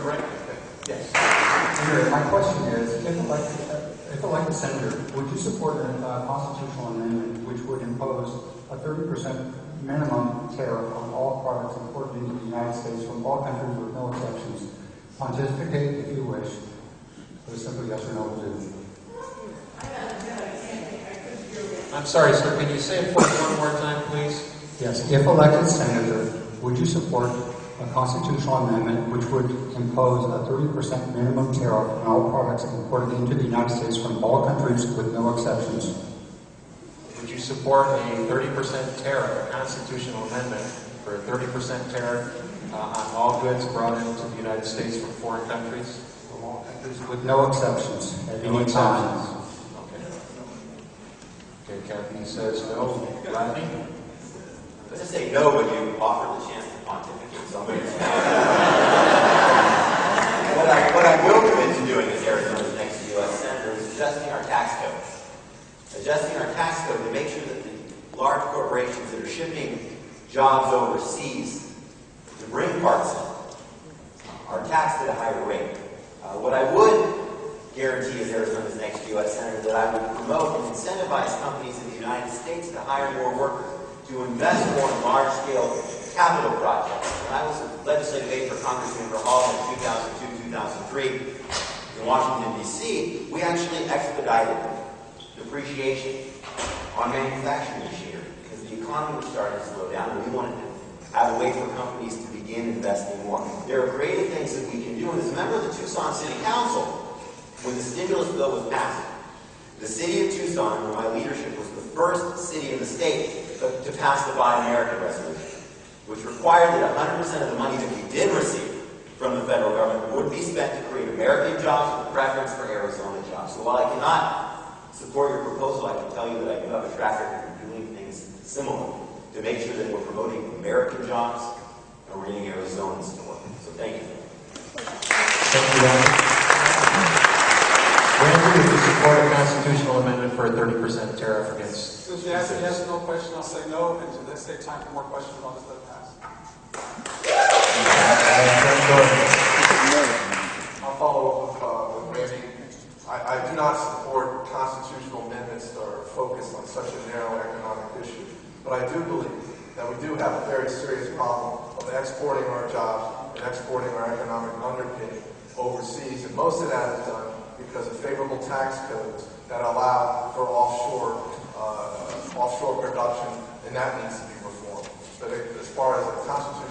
correct? Yes. Senator, my question is, if elected senator, would you support a constitutional amendment which would impose a 30% minimum tariff on all products imported into the United States from all countries with no exceptions? Pontificate if you wish. It was simply yes or no to do. I'm sorry, sir. Can you say it for me one more time, please? Yes. If elected senator, would you support a constitutional amendment which would impose a 30% minimum tariff on all products imported into the United States from all countries with no exceptions? Would you support a 30% tariff, a constitutional amendment for a 30% tariff on all goods brought into the United States from foreign countries? From all countries with no exceptions at No any time. exceptions. Okay, Kathy says no. Rodney? Let's just say no when you offer the chance to pontificate somebody. What I will commit to doing as Arizona's next U.S. Senator is adjusting our tax code. Adjusting our tax code to make sure that the large corporations that are shipping jobs overseas to bring parts in are taxed at a higher rate. What I would guarantee as Arizona's next U.S. Senator that I would promote and incentivize companies in the United States to hire more workers, to invest more in large-scale capital projects. When I was a legislative aide for Congressman Hall in 2002-2003 in Washington, D.C., we actually expedited depreciation on manufacturing machinery because the economy was starting to slow down and we wanted to have a way for companies to begin investing more. There are creative things that we can do, and as a member of the Tucson City Council, when the stimulus bill was passed, the city of Tucson, where my leadership was the first city in the state to pass the Buy American resolution, which required that 100% of the money that we did receive from the federal government would be spent to create American jobs with preference for Arizona jobs. So while I cannot support your proposal, I can tell you that I do have a track record of doing things similar to make sure that we're promoting American jobs and we're getting Arizonans to work. So thank you. Thank you, Rodney. Randy, would you support a constitutional amendment for a 30% tariff against... Since you asked a yes or no question, I'll say no, and let's save time for more questions. I'll just let it pass. I'll follow up with Randy. I do not support constitutional amendments that are focused on such a narrow economic issue, but I do believe that we do have a very serious problem of exporting our jobs and exporting our economic underpinning overseas, and most of that is done because of favorable tax codes that allow for offshore production, and that needs to be reformed. But as far as a constitutional